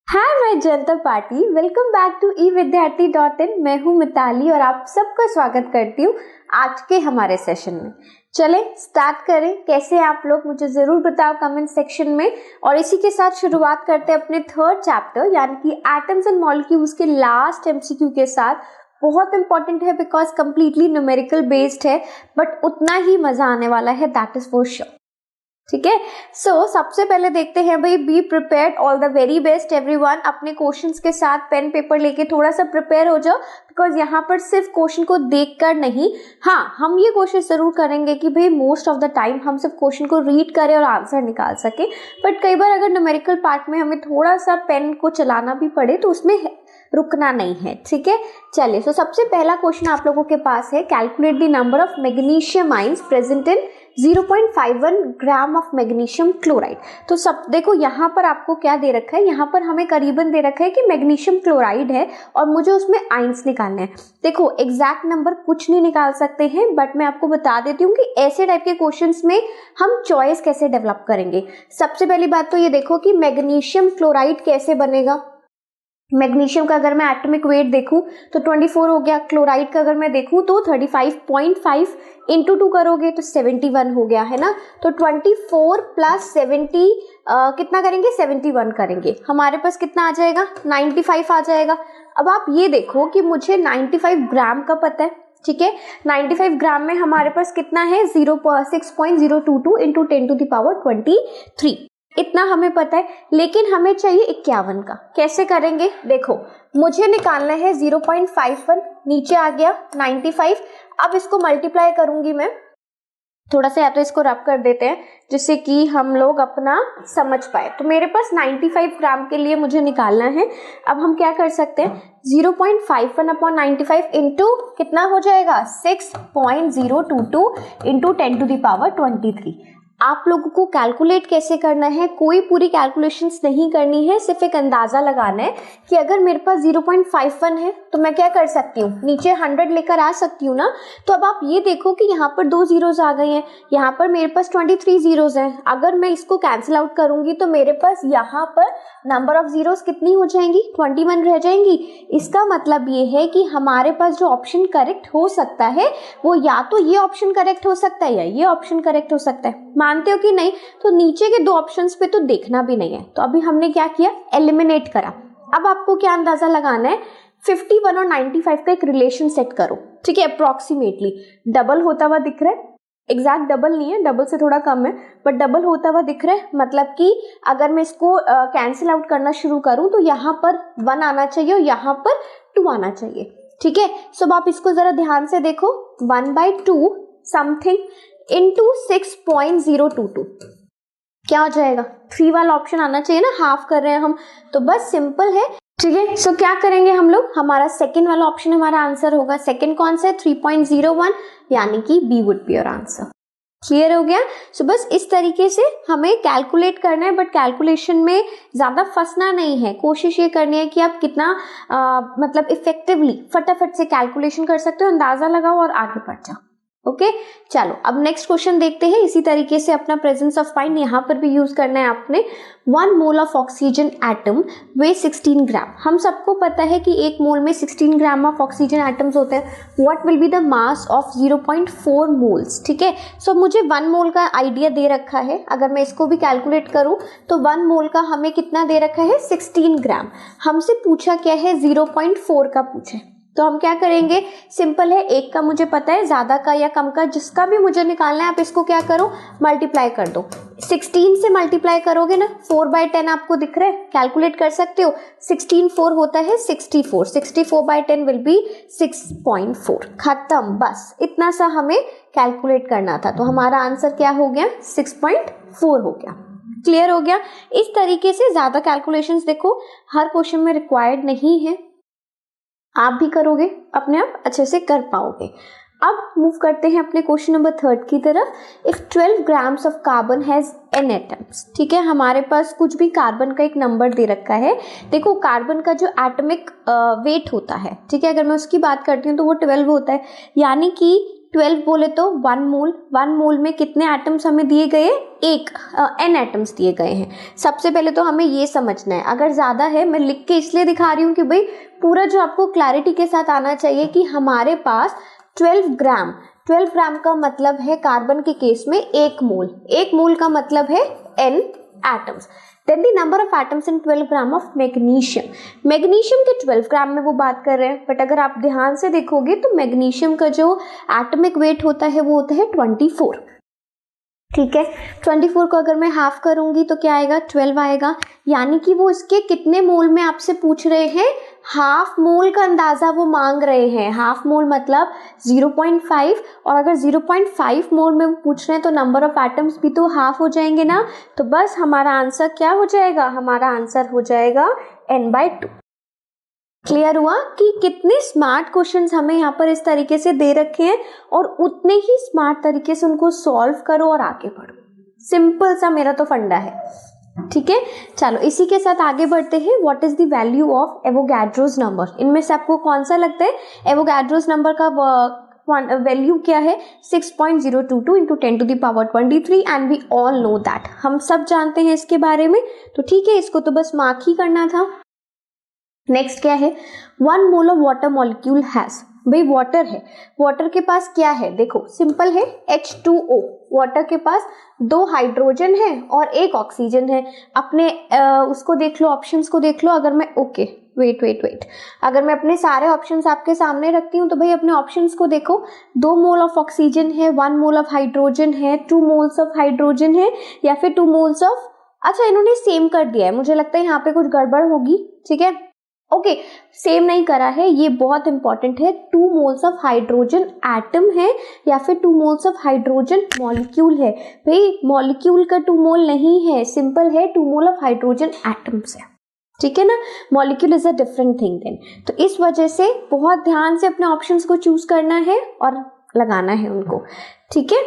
हाय मैं जनता party, welcome back to evidyarthi.in। मैं हूँ मिताली और आप सबका स्वागत करती हूँ आज के हमारे सेशन में। चले स्टार्ट करें। कैसे आप लोग मुझे जरूर बताओ कमेंट सेक्शन में। और इसी के साथ शुरुआत करते हैं अपने थर्ड चैप्टर यानी कि एटम्स एंड मॉलिक्यूल्स के लास्ट एमसीक्यू के साथ। बहुत इंपॉर्टेंट है बिकॉज कंप्लीटली न्यूमेरिकल बेस्ड है, बट उतना ही मजा आने वाला है, दैट इज फॉर श्योर। ठीक है, सो सबसे पहले देखते हैं भाई, be prepared, all the very best everyone. अपने क्वेश्चंस के साथ पेन पेपर लेके थोड़ा सा प्रिपेयर हो जाओ, बिकॉज यहाँ पर सिर्फ क्वेश्चन को देखकर नहीं, हाँ हम ये कोशिश जरूर करेंगे कि भाई मोस्ट ऑफ द टाइम हम सिर्फ क्वेश्चन को रीड करें और आंसर निकाल सके, बट कई बार अगर न्यूमेरिकल पार्ट में हमें थोड़ा सा पेन को चलाना भी पड़े तो उसमें रुकना नहीं है। ठीक है, चलिए। सो सबसे पहला क्वेश्चन आप लोगों के पास है, calculate the number of magnesium ions present in 0.51 gram of magnesium chloride. तो सब देखो यहाँ पर आपको क्या दे रखा है, यहाँ पर हमें करीबन दे रखा है कि मैग्नीशियम क्लोराइड है और मुझे उसमें आइंस निकालने हैं। देखो एग्जैक्ट नंबर कुछ नहीं निकाल सकते हैं, बट मैं आपको बता देती हूँ कि ऐसे टाइप के क्वेश्चंस में हम चॉइस कैसे डेवलप करेंगे। सबसे पहली बात तो ये देखो कि मैग्नीशियम क्लोराइड कैसे बनेगा। मैग्नीशियम का अगर मैं एटॉमिक वेट देखूं तो 24 हो गया, क्लोराइड का अगर मैं देखूं तो 35.5 इंटू 2 करोगे तो 71 हो गया, है ना। तो 24 प्लस 70 कितना करेंगे, 71 करेंगे, हमारे पास कितना आ जाएगा, 95 आ जाएगा। अब आप ये देखो कि मुझे 95 ग्राम का पता है, ठीक है। 95 ग्राम में हमारे पास कितना है, 6.022 इंटू 10 टू द पावर 23, इतना हमें पता है। लेकिन हमें चाहिए 51 का, कैसे करेंगे, देखो मुझे निकालना है 0.51, नीचे आ गया 95। अब इसको मल्टीप्लाई करूंगी मैं, थोड़ा सा या तो इसको रब कर देते हैं जिससे कि हम लोग अपना समझ पाए। तो मेरे पास 95 ग्राम के लिए मुझे निकालना है। अब हम क्या कर सकते हैं, 0.51 अपॉन 95 इंटू कितना हो जाएगा, 6.022 इंटू 10 टू द पावर 23। आप लोगों को कैलकुलेट कैसे करना है, कोई पूरी कैलकुलेशंस नहीं करनी है, सिर्फ एक अंदाजा लगाना है कि अगर मेरे पास 0.51 है तो मैं क्या कर सकती हूँ, नीचे 100 लेकर आ सकती हूँ ना। तो अब आप ये देखो कि यहाँ पर 2 जीरोस आ गए हैं, यहाँ पर मेरे पास 23 जीरोस हैं। अगर मैं इसको कैंसिल आउट करूंगी तो मेरे पास यहाँ पर नंबर ऑफ जीरोस कितनी हो जाएंगी, 21 रह जाएंगी। इसका मतलब ये है कि हमारे पास जो ऑप्शन करेक्ट हो सकता है वो या तो ये ऑप्शन करेक्ट हो सकता है या ये ऑप्शन करेक्ट हो सकता है। मानते हो कि नहीं, तो नीचे के 2 ऑप्शंस पे तो देखना भी नहीं है। तो अभी हमने क्या किया, एलिमिनेट करा। अब आपको क्या अंदाजा लगाना है, 51 और 95 का एक रिलेशन सेट करो, ठीक है। अप्रोक्सीमेटली डबल होता हुआ दिख रहा है, एग्जैक्ट डबल नहीं है, डबल से थोड़ा कम है, बट डबल होता हुआ दिख रहा है। मतलब कि अगर मैं इसको कैंसिल आउट करना शुरू करूं तो यहाँ पर 1 आना चाहिए और यहाँ पर 2 आना चाहिए, ठीक है। सो आप इसको जरा ध्यान से देखो, 1/2 समथिंग इंटू 6.022 क्या हो जाएगा, 3 वाला ऑप्शन आना चाहिए ना, हाफ कर रहे हैं हम, तो बस सिंपल है, ठीक है। सो क्या करेंगे हम लोग, हमारा सेकंड वाला ऑप्शन हमारा आंसर होगा। सेकंड कौन सा है, 3.01, यानी कि B would be your answer. Clear हो गया। सो बस इस तरीके से हमें कैलकुलेट करना है, बट कैलकुलेशन में ज्यादा फंसना नहीं है। कोशिश ये करनी है कि आप कितना मतलब इफेक्टिवली फटाफट से कैलकुलेशन कर सकते हो, अंदाजा लगाओ और आगे बढ़ जाओ। ओके चलो अब नेक्स्ट क्वेश्चन देखते हैं। इसी तरीके से अपना प्रेजेंस ऑफ माइंड यहाँ पर भी यूज करना है आपने। 1 मोल ऑफ ऑक्सीजन एटम वे 16 ग्राम। हम सबको पता है कि 1 मोल में 16 ग्राम ऑफ ऑक्सीजन एटम्स होते हैं। What will be the mass of 0.4 moles, ठीक है। सो मुझे 1 मोल का आइडिया दे रखा है, अगर मैं इसको भी कैलकुलेट करूं तो 1 मोल का हमें कितना दे रखा है, 16 ग्राम। हमसे पूछा क्या है, 0.4 का पूछे, तो हम क्या करेंगे, सिंपल है, एक का मुझे पता है, ज्यादा का या कम का जिसका भी मुझे निकालना है, आप इसको क्या करो, मल्टीप्लाई कर दो। 16 से मल्टीप्लाई करोगे ना, 4/10 आपको दिख रहा है, कैलकुलेट कर सकते हो। 16 4 होता है 64, 64/10 विल बी 6.4। खत्म, बस इतना सा हमें कैलकुलेट करना था, तो हमारा आंसर क्या हो गया, 6.4 हो गया। क्लियर हो गया। इस तरीके से ज्यादा कैलकुलेशंस देखो हर क्वेश्चन में रिक्वायर्ड नहीं है, आप भी करोगे अपने आप अच्छे से कर पाओगे। अब मूव करते हैं अपने क्वेश्चन नंबर 3 की तरफ। If 12 grams of carbon has n atoms, ठीक है, हमारे पास कुछ भी कार्बन का एक नंबर दे रखा है। देखो कार्बन का जो एटॉमिक वेट होता है, ठीक है, अगर मैं उसकी बात करती हूँ तो वो 12 होता है, यानी कि 12 बोले तो 1 मोल में कितने एटम्स हमें दिए गए, एक n एटम्स दिए गए हैं। सबसे पहले तो हमें ये समझना है, अगर ज़्यादा है, मैं लिख के इसलिए दिखा रही हूँ कि भाई पूरा जो आपको क्लैरिटी के साथ आना चाहिए कि हमारे पास 12 ग्राम का मतलब है कार्बन के केस में 1 मोल का मतलब है n atoms. Then the number of atoms in 12 gram of magnesium के 12 ग्राम में वो बात कर रहे हैं, बट अगर आप ध्यान से देखोगे तो मैग्नीशियम का जो एटॉमिक वेट होता है वो होता है 24। ठीक है, 24 को अगर मैं हाफ करूंगी तो क्या आएगा, 12 आएगा। यानी कि वो इसके कितने मोल में आपसे पूछ रहे हैं, हाफ मोल का अंदाजा वो मांग रहे हैं। हाफ मोल मतलब 0.5, और अगर 0.5 मोल में वो पूछ रहे हैं तो नंबर ऑफ एटम्स भी तो हाफ हो जाएंगे ना। तो बस हमारा आंसर क्या हो जाएगा, हमारा आंसर हो जाएगा n/2। क्लियर हुआ कि कितने स्मार्ट क्वेश्चंस हमें यहाँ पर इस तरीके से दे रखे हैं, और उतने ही स्मार्ट तरीके से उनको सॉल्व करो और आगे बढ़ो। सिंपल सा मेरा तो फंडा है। ठीक है, चलो इसी के साथ आगे बढ़ते हैं। What is the value of Avogadro's number? इनमें से आपको कौन सा लगता है एवोगाड्रोस नंबर का वैल्यू क्या है? 6.022 into 10⁻23 and we all know that. हम सब जानते हैं इसके बारे में, तो ठीक है, इसको तो बस मार्क ही करना था। नेक्स्ट क्या है, 1 mole of water molecule has, भाई वाटर है, वाटर के पास क्या है, देखो सिंपल है H2O। वाटर के पास 2 हाइड्रोजन है और 1 ऑक्सीजन है। अपने उसको देख लो, ऑप्शंस को देख लो। अगर मैं वेट अगर मैं अपने सारे ऑप्शंस आपके सामने रखती हूँ तो भाई अपने ऑप्शंस को देखो। 2 मोल ऑफ ऑक्सीजन है, 1 मोल ऑफ हाइड्रोजन है, 2 मोल्स ऑफ हाइड्रोजन है, या फिर 2 मोल्स ऑफ, अच्छा इन्होंने सेम कर दिया है, मुझे लगता है यहाँ पे कुछ गड़बड़ होगी। ठीक है, ओके, सेम नहीं करा है, ये बहुत इंपॉर्टेंट है। 2 मोल्स ऑफ हाइड्रोजन एटम है या फिर 2 मोल्स ऑफ हाइड्रोजन मॉलिक्यूल है। भाई मॉलिक्यूल का 2 मोल नहीं है, सिंपल है 2 मोल ऑफ हाइड्रोजन एटम्स है। ठीक है ना, molecule is a different thing then. तो इस वजह से बहुत ध्यान से अपने ऑप्शंस को चूज करना है और लगाना है उनको। ठीक है,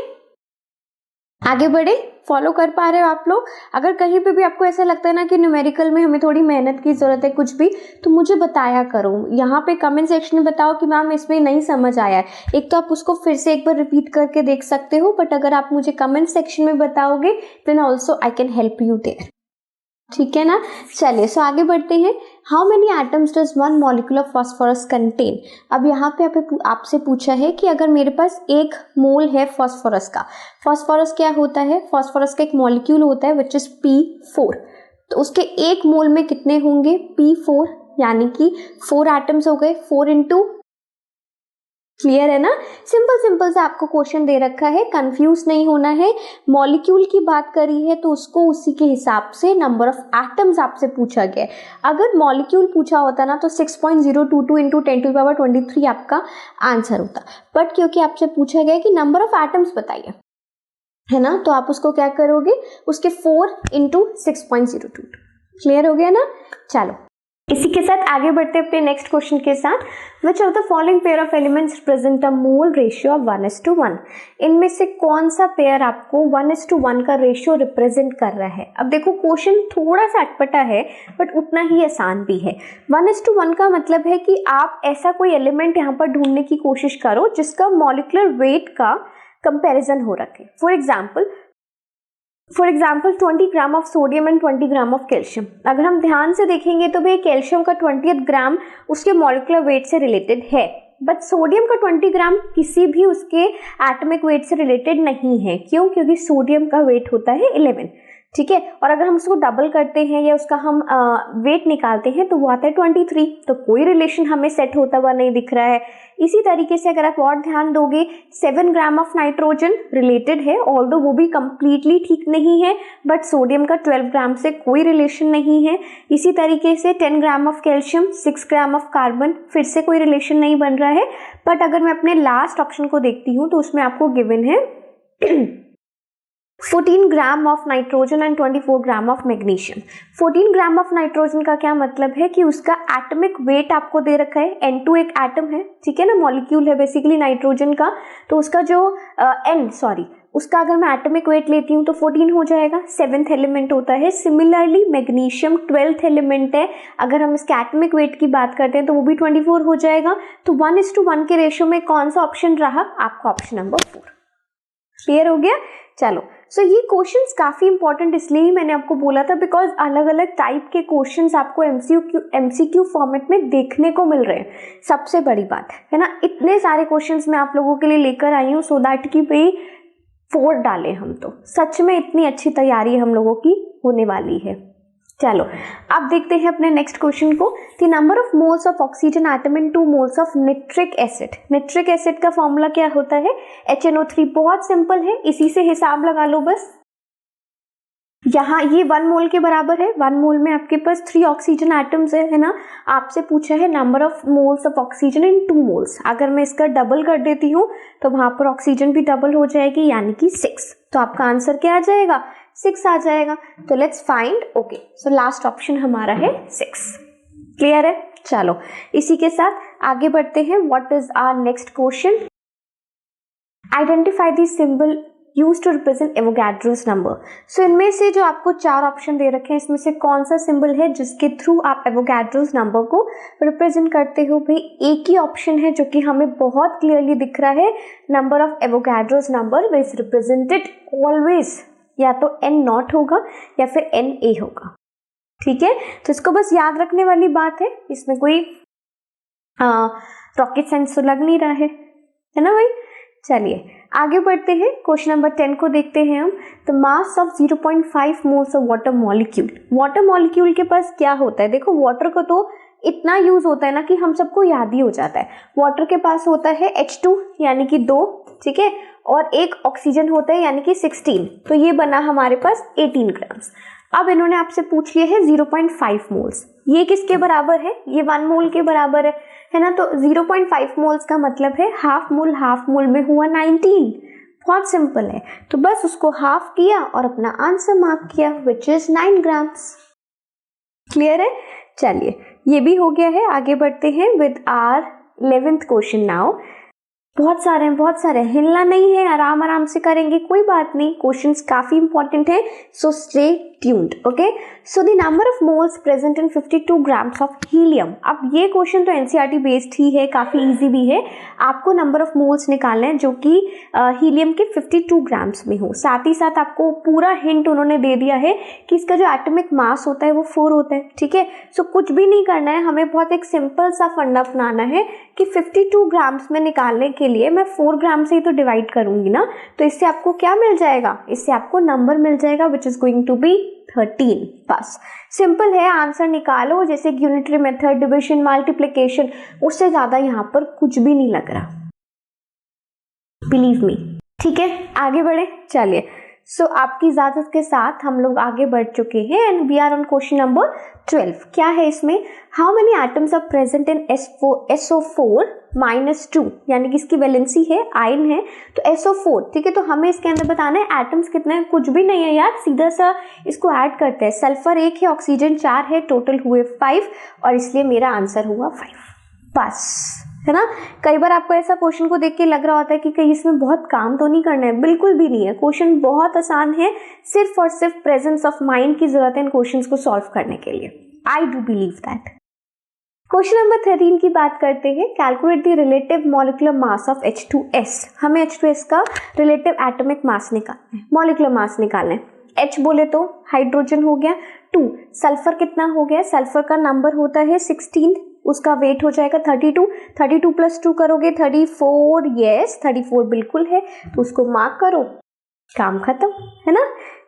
आगे बढ़े, फॉलो कर पा रहे हो आप लोग? अगर कहीं पे भी आपको ऐसा लगता है ना कि न्यूमेरिकल में हमें थोड़ी मेहनत की जरूरत है कुछ भी, तो मुझे बताया करो। यहाँ पे कमेंट सेक्शन में बताओ कि मैम इसमें नहीं समझ आया है। एक तो आप उसको फिर से एक बार रिपीट करके देख सकते हो, बट अगर आप मुझे कमेंट सेक्शन में बताओगे then also I can help you there. ठीक है ना, चलिए सो आगे बढ़ते हैं। How many atoms does 1 molecule of phosphorus contain? अब यहाँ पे आपसे पूछा है कि अगर मेरे पास 1 मोल है फास्फोरस का, फास्फोरस क्या होता है, फास्फोरस का एक मॉलिक्यूल होता है विच इज P4, तो उसके 1 मोल में कितने होंगे, P4, यानी कि 4 एटम्स हो गए, 4 इंटू, क्लियर है ना, सिंपल सा आपको क्वेश्चन दे रखा है, कंफ्यूज नहीं होना है। मॉलिक्यूल की बात करी है तो उसको उसी के हिसाब से नंबर ऑफ एटम्स आपसे पूछा गया है। अगर मॉलिक्यूल पूछा होता ना तो 6.022 इंटू 10⁻23 आपका आंसर होता, बट क्योंकि आपसे पूछा गया कि नंबर ऑफ एटम्स बताइए, है ना, तो आप उसको क्या करोगे, उसके 4 इंटू 6.022। क्लियर हो गया ना, चलो इसी के साथ आगे बढ़ते हैं अपने नेक्स्ट क्वेश्चन के साथ। Which of the following pair of elements represent a mole ratio of 1:1? इनमें से कौन सा पेयर आपको 1:1 का रेशियो रिप्रेजेंट कर रहा है? अब देखो क्वेश्चन थोड़ा सा अटपटा है बट उतना ही आसान भी है। 1:1 का मतलब है कि आप ऐसा कोई एलिमेंट यहाँ पर ढूंढने की कोशिश करो जिसका मॉलिक्यूलर वेट का कंपेरिजन हो रखे। For example 20 gram of sodium and 20 gram of calcium. अगर हम ध्यान से देखेंगे तो भाई कैल्शियम का 20th ग्राम उसके मॉलिक्यूलर वेट से रिलेटेड है, बट सोडियम का 20 ग्राम किसी भी उसके एटॉमिक वेट से रिलेटेड नहीं है। क्यों? क्योंकि सोडियम का वेट होता है 11। ठीक है, और अगर हम उसको डबल करते हैं या उसका हम वेट निकालते हैं तो वो आता है 23। तो कोई रिलेशन हमें सेट होता हुआ नहीं दिख रहा है। इसी तरीके से अगर आप और ध्यान दोगे 7 ग्राम ऑफ नाइट्रोजन रिलेटेड है, ऑल्दो वो भी कंप्लीटली ठीक नहीं है, बट सोडियम का 12 ग्राम से कोई रिलेशन नहीं है। इसी तरीके से 10 gram of calcium, 6 gram of carbon, फिर से कोई रिलेशन नहीं बन रहा है। बट अगर मैं अपने लास्ट ऑप्शन को देखती हूँ तो उसमें आपको गिवन है 14 gram of nitrogen and 24 gram of magnesium. 14 gram of nitrogen का क्या मतलब है कि उसका एटॉमिक वेट आपको दे रखा है, N2 एक एटम है, ठीक है ना, मॉलिक्यूल है बेसिकली नाइट्रोजन का, तो उसका जो उसका अगर मैं एटॉमिक वेट लेती हूँ तो 14 हो जाएगा, 7th एलिमेंट होता है। सिमिलरली मैग्नीशियम 12th एलिमेंट है, अगर हम इसके एटॉमिक वेट की बात करते हैं तो वो भी 24 हो जाएगा। तो 1:1 के रेशियो में कौन सा ऑप्शन रहा आपका? Option number 4। क्लियर हो गया? चलो, सो ये क्वेश्चंस काफी इंपॉर्टेंट इसलिए ही मैंने आपको बोला था बिकॉज अलग अलग टाइप के क्वेश्चंस आपको एमसीक्यू फॉर्मेट में देखने को मिल रहे हैं। सबसे बड़ी बात है ना, इतने सारे क्वेश्चंस मैं आप लोगों के लिए लेकर आई हूँ सो दैट कि भाई 4 डालें हम, तो सच में इतनी अच्छी तैयारी हम लोगों की होने वाली है। चलो अब देखते हैं अपने नेक्स्ट क्वेश्चन को। The number of moles of oxygen atom in 2 moles of nitric acid. Nitric acid का फॉर्मूला क्या होता है? HNO3। बहुत सिंपल है, इसी से हिसाब लगा लो बस। यहाँ ये 1 मोल के बराबर है, 1 मोल में आपके पास 3 ऑक्सीजन एटम्स है ना। आपसे पूछा है number of moles of oxygen in 2 moles. अगर मैं इसका डबल कर देती हूँ तो वहां पर ऑक्सीजन भी डबल हो जाएगी, यानी कि 6। तो आपका आंसर क्या आ जाएगा? 6 आ जाएगा। तो let's find. Okay, so last option हमारा है 6। क्लियर है? चलो इसी के साथ आगे बढ़ते हैं। What is our next question? Identify the symbol use to represent Avogadro's number. So इनमें से जो आपको 4 ऑप्शन दे रखे हैं, इसमें से कौन सा सिंबल है जिसके थ्रू आप एवोगैड्रोस नंबर को रिप्रेजेंट करते हो? भाई एक ही ऑप्शन है जो कि हमें बहुत क्लियरली दिख रहा है। Number of Avogadro's number is represented always, या तो n0 होगा या फिर na होगा। ठीक है, तो इसको बस याद रखने वाली बात है, इसमें कोई रॉकेट साइंस तो लग नहीं रहा है ना भाई। चलिए आगे बढ़ते हैं, क्वेश्चन नंबर 10 को देखते हैं हम। The mass of 0.5 moles of water molecule. Water molecule के पास क्या होता है? देखो वाटर को तो इतना यूज होता है ना कि हम सबको याद ही हो जाता है। वाटर के पास होता है H2 यानी कि 2, ठीक है, और एक ऑक्सीजन होता है यानी कि 16। तो ये बना हमारे पास 18 ग्राम्स। अब इन्होंने आपसे पूछ लिया है 0.5 मोल्स। ये किसके बराबर है? ये 1 मोल के बराबर है ना। तो 0.5 मोल्स का मतलब है हाफ मोल में हुआ 19। बहुत सिंपल है, तो बस उसको हाफ किया और अपना आंसर मार्क किया विच इज 9 ग्राम्स। क्लियर है? चलिए ये भी हो गया है। आगे बढ़ते हैं with our 11th question now. बहुत सारे हिलना नहीं है, आराम आराम से करेंगे, कोई बात नहीं। क्वेश्चंस काफी इंपॉर्टेंट है, so stay tuned. Okay, so the number of moles present in 52 grams of helium. अब ये क्वेश्चन तो एनसीईआरटी बेस्ड ही है, काफी इजी भी है। आपको नंबर ऑफ मोल्स निकालना है जो कि हीलियम के 52 ग्राम्स में हो। साथ ही साथ आपको पूरा हिंट उन्होंने दे दिया है कि इसका जो एटॉमिक मास होता है वो 4 होता है। ठीक है, सो कुछ भी नहीं करना है, हमें बहुत एक सिंपल सा फंडा अपनाना है कि 52 ग्राम्स में निकालने के लिए मैं 4 ग्राम से ही तो डिवाइड करूंगी ना। तो इससे आपको क्या मिल जाएगा? इससे आपको नंबर मिल जाएगा which is going to be 13। बस सिंपल है, आंसर निकालो। जैसे कि यूनिटरी मेथड, डिविजन, मल्टीप्लिकेशन, उससे ज्यादा यहाँ पर कुछ भी नहीं लग रहा, बिलीव मी। ठीक है, आगे बढ़े। चलिए, सो आपकी इजाजत के साथ हम लोग आगे बढ़ चुके हैं and we are on question number 12। क्या है इसमें? How many atoms are present in SO4-2, यानी कि इसकी वैलेंसी है, आयन है, तो SO4। ठीक है, तो हमें इसके अंदर बताना है एटम्स कितने हैं। कुछ भी नहीं है यार, सीधा सा इसको ऐड करते हैं। सल्फर 1 है, ऑक्सीजन 4 है, टोटल हुए 5 और इसलिए मेरा आंसर हुआ 5। बस, है ना। कई बार आपको ऐसा क्वेश्चन को देख के लग रहा होता है कि कहीं इसमें बहुत काम तो नहीं करना है, बिल्कुल भी नहीं है। क्वेश्चन बहुत आसान है, सिर्फ और सिर्फ प्रेजेंस ऑफ माइंड की जरूरत है इन क्वेश्चंस को सॉल्व करने के लिए। I do believe that. Question number 13 की बात करते हैं। Calculate the relative molecular mass of H2S। हमें H2S का रिलेटिव एटॉमिक मास निकालना है, मॉलिक्यूलर मास निकालना है। H बोले तो हाइड्रोजन हो गया, 2 सल्फर कितना हो गया? सल्फर का नंबर होता है 16, उसका वेट हो जाएगा 32। 32 + 2 करोगे 34। यस, 34 बिल्कुल है, तो उसको मार्क करो, काम खत्म, है ना।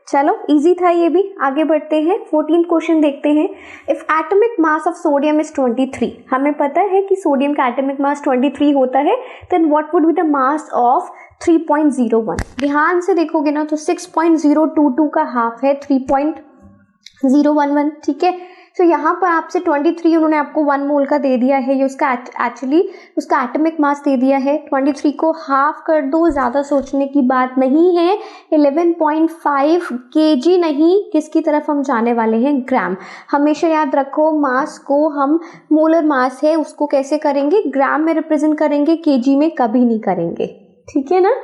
चलो इजी था ये भी। आगे बढ़ते हैं, 14 क्वेश्चन देखते हैं। If atomic mass of sodium is 23, हमें पता है कि सोडियम का एटॉमिक मास 23 होता है, then what would be the mass of 3.01। ध्यान से देखोगे ना तो 6.022 का हाफ है 3.011। ठीक है, तो यहाँ पर आपसे 23 उन्होंने आपको 1 मोल का दे दिया है, ये उसका एक्चुअली उसका एटॉमिक मास दे दिया है। 23 को हाफ कर दो, ज्यादा सोचने की बात नहीं है। 11.5 kg नहीं, किसकी तरफ हम जाने वाले हैं? ग्राम। हमेशा याद रखो, मास को हम मोलर मास है उसको कैसे करेंगे? ग्राम में रिप्रेजेंट करेंगे, kg में कभी नहीं करेंगे। ठीक है ना।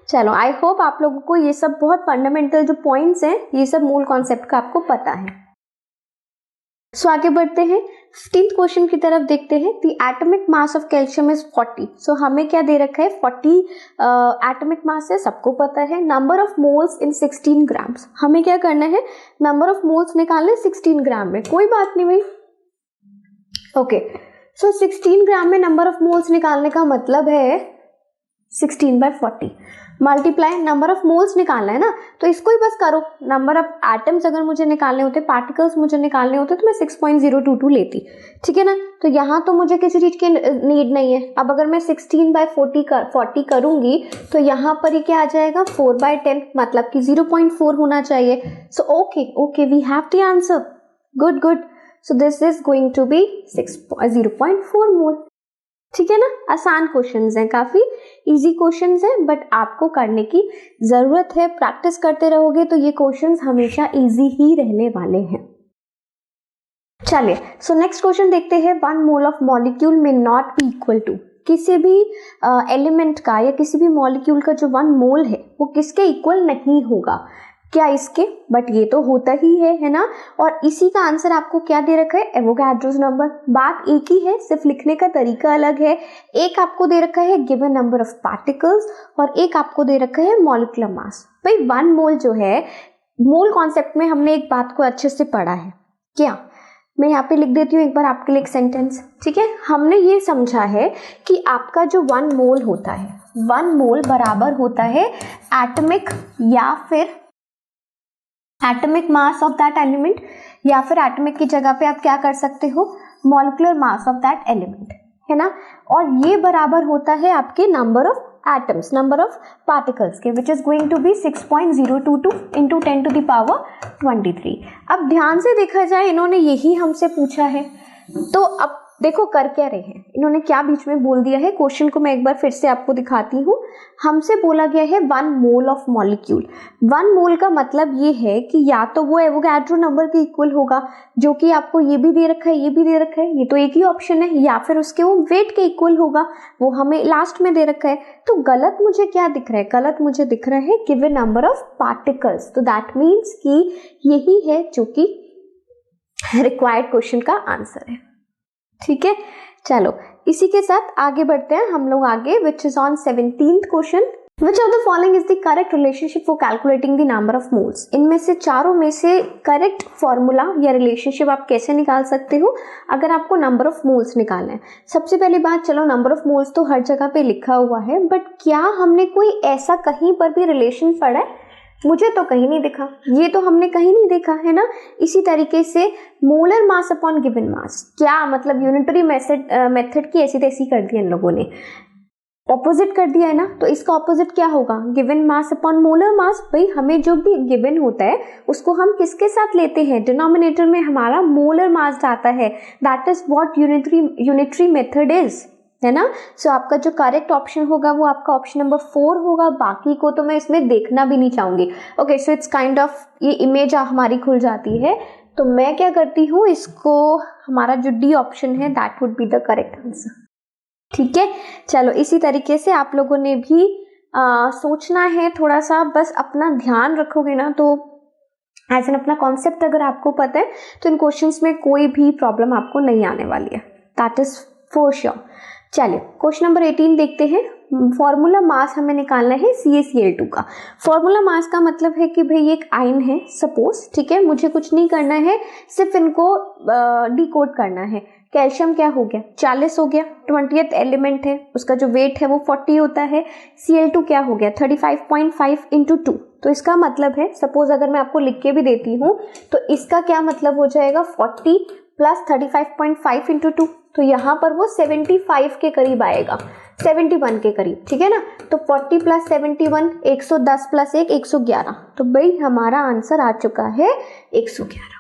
चलो, आई होप आप लोगों को ये सब बहुत फंडामेंटल जो पॉइंट्स हैं, ये सब मूल कॉन्सेप्ट का आपको पता है। सो आगे बढ़ते हैं, 15th क्वेश्चन की तरफ देखते हैं। The atomic mass of calcium is 40। सो हमें क्या दे रखा है, 40 एटॉमिक मास है, सबको पता है। Number of moles in 16 grams, हमें क्या करना है, नंबर ऑफ मोल्स निकालने 16 ग्राम में। कोई बात नहीं भाई, ओके। सो 16 ग्राम में नंबर ऑफ मोल्स निकालने का मतलब है 16/40 मल्टीप्लाई नंबर ऑफ मोल्स निकालना है ना, तो इसको ही बस करो। नंबर ऑफ एटम्स अगर मुझे निकालने होते, पार्टिकल्स मुझे निकालने होते, तो मैं 6.022 लेती, ठीक है ना। तो यहाँ तो मुझे किसी चीज की नीड नहीं है। अब अगर मैं 16/40 करूंगी तो यहाँ पर ही क्या आ जाएगा, 4/10, मतलब कि 0.4 होना चाहिए। So okay we have the answer, good. So this is going to be 0.4 mole, ठीक है ना। आसान क्वेश्चंस हैं, काफी इजी क्वेश्चंस हैं, बट आपको करने की जरूरत है। प्रैक्टिस करते रहोगे तो ये क्वेश्चंस हमेशा इजी ही रहने वाले हैं। चलिए, सो नेक्स्ट क्वेश्चन देखते हैं। 1 मोल ऑफ मॉलिक्यूल में नॉट बी इक्वल टू, किसी भी एलिमेंट का या किसी भी मॉलिक्यूल का जो 1 मोल है वो किसके इक्वल नहीं होगा, क्या इसके, बट ये तो होता ही है ना। और इसी का आंसर आपको क्या दे रखा है, एवोगाड्रोस नंबर। बात एक ही है, सिर्फ लिखने का तरीका अलग है। एक आपको दे रखा है गिवन नंबर ऑफ पार्टिकल्स और एक आपको दे रखा है मॉलिक्यूलर मास। भाई 1 मोल जो है, मोल कॉन्सेप्ट में हमने एक बात को अच्छे से पढ़ा है क्या, मैं यहाँ पे लिख देती हूँ एक बार आपके लिए एक सेंटेंस, ठीक है। हमने ये समझा है कि आपका जो 1 मोल होता है, 1 मोल बराबर होता है एटॉमिक या फिर atomic mass of that element, या फिर एटॉमिक की जगह पे आप क्या कर सकते हो, molecular mass of that element, है ना। और ये बराबर होता है आपके number of atoms, number of particles के, which is going to be 6.022 into 10⁻23। अब ध्यान से देखा जाए, इन्होंने यही हमसे पूछा है, तो अब देखो कर क्या रहे हैं, इन्होंने क्या बीच में बोल दिया है। क्वेश्चन को मैं एक बार फिर से आपको दिखाती हूँ। हमसे बोला गया है 1 मोल ऑफ मॉलिक्यूल। 1 मोल का मतलब ये है कि या तो वो एवोगाड्रो नंबर के इक्वल होगा, जो कि आपको ये भी दे रखा है, ये भी दे रखा है, ये तो एक ही ऑप्शन है, या फिर उसके वो वेट के इक्वल होगा, वो हमें लास्ट में दे रखा है। तो गलत मुझे क्या दिख रहा है, गलत मुझे दिख रहा है गिवन नंबर ऑफ पार्टिकल्स। तो दैट मीन्स कि यही है जो कि रिक्वायर्ड क्वेश्चन का आंसर है, ठीक है। चलो, इसी के साथ आगे बढ़ते हैं हम लोग आगे, which is on 17th question. Which of the following is the correct relationship for calculating the number of moles? इनमें से चारों में से करेक्ट फॉर्मूला या रिलेशनशिप आप कैसे निकाल सकते हो अगर आपको नंबर ऑफ मोल्स निकालना है। सबसे पहली बात, चलो नंबर ऑफ मोल्स तो हर जगह पे लिखा हुआ है, बट क्या हमने कोई ऐसा कहीं पर भी रिलेशन पढ़ा है? मुझे तो कहीं नहीं दिखा, ये तो हमने कहीं नहीं देखा है ना। इसी तरीके से molar mass upon given mass, क्या मतलब यूनिटरी मेथड की ऐसी तैसी कर दी इन लोगों ने, ऑपोजिट कर दिया है ना। तो इसका ऑपोजिट क्या होगा, given mass upon molar mass. भाई हमें जो भी गिवन होता है उसको हम किसके साथ लेते हैं, डिनोमिनेटर में हमारा मोलर मास जाता है। That is what unitary method is, है ना। सो आपका जो करेक्ट ऑप्शन होगा वो आपका ऑप्शन नंबर 4 होगा। बाकी को तो मैं इसमें देखना भी नहीं चाहूंगी। Okay, so it's kind of ये इमेज हमारी खुल जाती है। तो मैं क्या करती हूँ, इसको हमारा जो डी ऑप्शन है that would be the correct answer, ठीक है। चलो, इसी तरीके से आप लोगों ने भी सोचना है थोड़ा सा, बस अपना ध्यान रखोगे ना तो एज एन अपना कॉन्सेप्ट अगर आपको पता है तो इन क्वेश्चंस में कोई भी प्रॉब्लम आपको नहीं आने वाली है, दैट इज फॉर श्योर। चलिए, क्वेश्चन नंबर 18 देखते हैं। फॉर्मूला मास हमें निकालना है CaCl2 का। फॉर्मूला मास का मतलब है कि भाई एक आयन है सपोज, ठीक है, मुझे कुछ नहीं करना है, सिर्फ इनको डिकोड करना है। कैल्शियम क्या हो गया, 40 हो गया, 20th एलिमेंट है, उसका जो वेट है वो 40 होता है। Cl2 क्या हो गया, 35.5 इंटू 2। तो इसका मतलब है, सपोज अगर मैं आपको लिख के भी देती हूँ तो इसका क्या मतलब हो जाएगा, 40 प्लस 35.5 इंटू 2। तो यहाँ पर वो 75 के करीब आएगा, 71 के करीब, ठीक है ना। तो 40 प्लस 71, 110 प्लस 1, 111। तो भाई हमारा आंसर आ चुका है 111,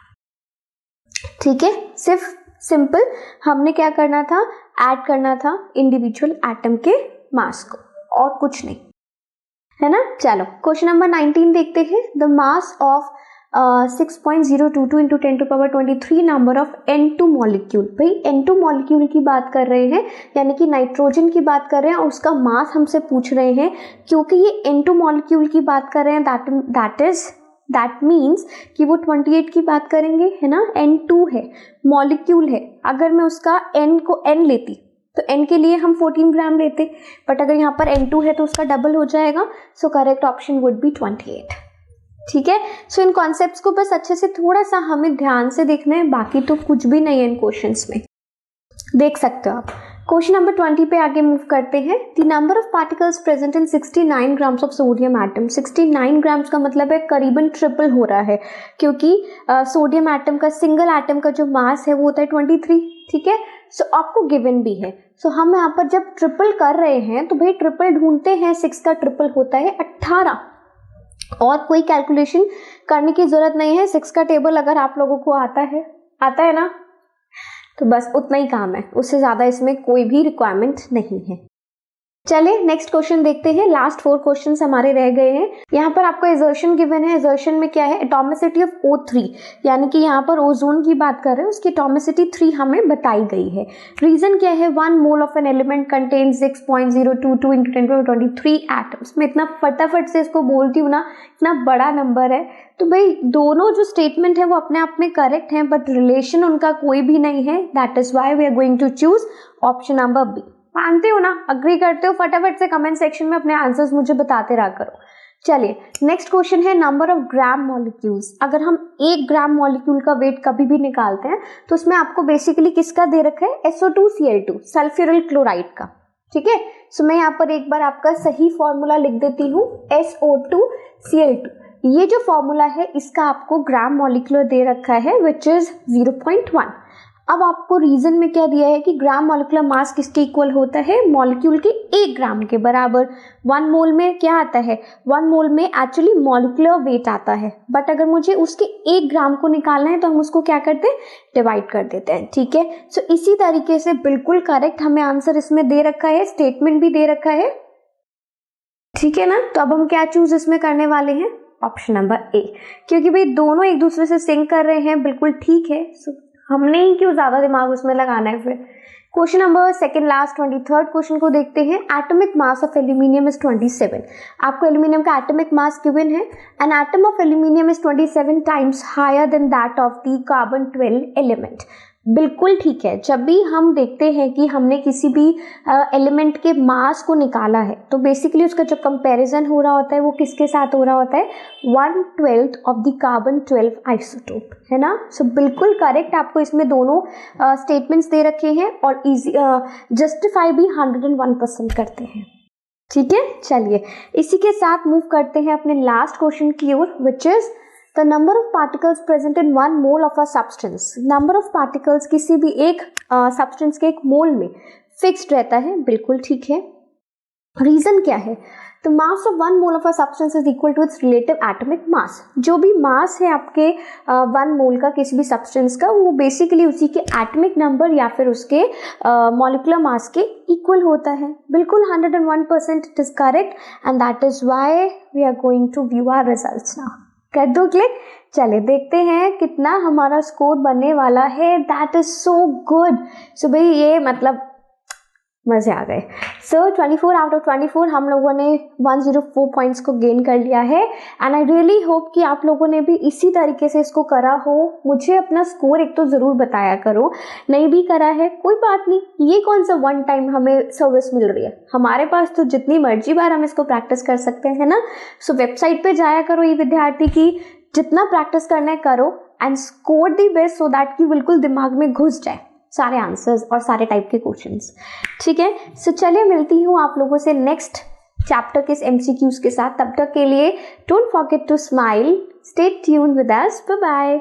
ठीक है। सिर्फ सिंपल हमने क्या करना था, ऐड करना था इंडिविजुअल एटम के मास को, और कुछ नहीं, है ना। चलो, क्वेश्चन नंबर 19 देखते हैं। The mass of 6.022 into 10⁻23 number of N2 molecule. भाई N2 मॉलिक्यूल की बात कर रहे हैं, यानी कि नाइट्रोजन की बात कर रहे हैं और उसका मास हमसे पूछ रहे हैं। क्योंकि ये N2 मॉलिक्यूल की बात कर रहे हैं, दैट मीन्स कि वो 28 की बात करेंगे, है ना। N2 है, मॉलिक्यूल है। अगर मैं उसका N को N लेती तो N के लिए हम 14 ग्राम लेते, बट अगर यहाँ पर N2 है तो उसका डबल हो जाएगा। So correct option would be 28। ठीक है। सो इन कॉन्सेप्ट्स को बस अच्छे से थोड़ा सा हमें ध्यान से देखना है, बाकी तो कुछ भी नहीं है इन क्वेश्चंस में, देख सकते हो आप। क्वेश्चन नंबर 20 पे आगे मूव करते हैं। The number of particles present in 69 grams of sodium atom. 69 grams का मतलब है करीबन ट्रिपल हो रहा है, क्योंकि सोडियम एटम का, सिंगल एटम का जो मास है वो होता है 23। ठीक है। सो आपको गिवन भी है। सो हम यहाँ पर जब ट्रिपल कर रहे हैं तो भाई ट्रिपल ढूंढते हैं, 6 का ट्रिपल होता है 18। और कोई कैलकुलेशन करने की जरूरत नहीं है। 6 का टेबल अगर आप लोगों को आता है ना, तो बस उतना ही काम है, उससे ज्यादा इसमें कोई भी रिक्वायरमेंट नहीं है। चलिए नेक्स्ट क्वेश्चन देखते हैं। लास्ट 4 क्वेश्चंस हमारे रह गए हैं। यहाँ पर आपको एजर्शन गिवन है। एजर्शन में क्या है, एटॉमिसिटी ऑफ O3, यानी कि यहाँ पर ओजोन की बात कर रहे हैं, उसकी एटॉमिसिटी 3 हमें बताई गई है। रीजन क्या है, 1 mole of an element contain 6.022 into 10⁻23 atoms. मैं इतना फटाफट से इसको बोलती हूँ ना, इतना बड़ा नंबर है। तो भाई दोनों जो स्टेटमेंट है वो अपने आप में करेक्ट है, बट रिलेशन उनका कोई भी नहीं है। That is why we are going to choose option number B. मानते हो ना, अग्री करते हो, फटाफट से कमेंट सेक्शन में अपने आंसर्स मुझे बताते रहा करो। चलिए नेक्स्ट क्वेश्चन है नंबर ऑफ ग्राम मॉलिक्यूल्स। अगर हम 1 ग्राम मॉलिक्यूल का वेट कभी भी निकालते हैं तो उसमें आपको बेसिकली किसका दे रखा है, SO2Cl2, सल्फ्यूरिल क्लोराइड का। ठीक है। सो मैं यहाँ पर एक बार आपका सही फॉर्मूला लिख देती हूँ, SO2Cl2। ये जो फॉर्मूला है इसका आपको ग्राम मॉलिक्यूलर दे रखा है विच इज 0.1। अब आपको रीजन में क्या दिया है कि ग्राम मॉलिक्यूलर मास किसके इक्वल होता है, मॉलिक्यूल के 1 ग्राम के बराबर। 1 मोल में क्या आता है, 1 मोल में एक्चुअली मॉलिक्यूलर वेट आता है, बट अगर मुझे उसके 1 ग्राम को निकालना है तो हम उसको क्या करते हैं, डिवाइड कर देते हैं। ठीक है। सो इसी तरीके से बिल्कुल करेक्ट हमें आंसर इसमें दे रखा है, स्टेटमेंट भी दे रखा है। ठीक है ना। तो अब हम क्या चूज इसमें करने वाले हैं, ऑप्शन नंबर ए, क्योंकि भाई दोनों एक दूसरे से सिंक कर रहे हैं, बिल्कुल ठीक है। सो हमने ही क्यों ज्यादा दिमाग उसमें लगाना है फिर। Question number second last 23rd question को देखते हैं। Atomic mass of aluminium is 27। आपको एल्यूमिनियम का एटॉमिक मास गिवन है। An atom of aluminium is 27 times higher than that of the carbon 12 element. बिल्कुल ठीक है। जब भी हम देखते हैं कि हमने किसी भी एलिमेंट के मास को निकाला है तो बेसिकली उसका जो कंपैरिजन हो रहा होता है वो किसके साथ हो रहा होता है, 1/12 ऑफ द कार्बन 12 आइसोटोप, है ना। सो बिल्कुल करेक्ट आपको इसमें दोनों स्टेटमेंट्स दे रखे हैं और इजी जस्टिफाई भी 101% करते हैं। ठीक है। चलिए इसी के साथ मूव करते हैं अपने लास्ट क्वेश्चन की ओर, which is the number of particles present in 1 mole of a substance. Number of particles किसी भी एक सब्सटेंस के 1 मोल में फिक्स्ड रहता है, बिल्कुल ठीक है। रीजन क्या है, the mass of 1 mole of a substance is equal to its relative atomic mass. जो भी मास है आपके 1 मोल का किसी भी सब्सटेंस का, वो बेसिकली उसी के एटॉमिक नंबर या फिर उसके मॉलिक्यूलर मास के इक्वल होता है। बिल्कुल 101% it is correct and that is why we are going to view our results now. कर दो क्लिक। चले देखते हैं कितना हमारा स्कोर बनने वाला है। That is so good. So भाई ये मतलब मजे आ गए। सो 24 आउट ऑफ 24 हम लोगों ने 104 पॉइंट्स को गेन कर लिया है एंड आई रियली होप कि आप लोगों ने भी इसी तरीके से इसको करा हो। मुझे अपना स्कोर एक तो ज़रूर बताया करो, नहीं भी करा है कोई बात नहीं, ये कौन सा 1 टाइम हमें सर्विस मिल रही है, हमारे पास तो जितनी मर्जी बार हम इसको प्रैक्टिस कर सकते हैं ना। सो वेबसाइट पे जाया करो ई विद्यार्थी की, जितना प्रैक्टिस करना है करो and score the best so that कि बिल्कुल दिमाग में घुस जाए सारे आंसर्स और सारे टाइप के क्वेश्चंस। ठीक है। सो चलिए मिलती हूँ आप लोगों से नेक्स्ट चैप्टर के MCQs के साथ। तब तक के लिए don't forget to smile, stay tuned with us, bye bye.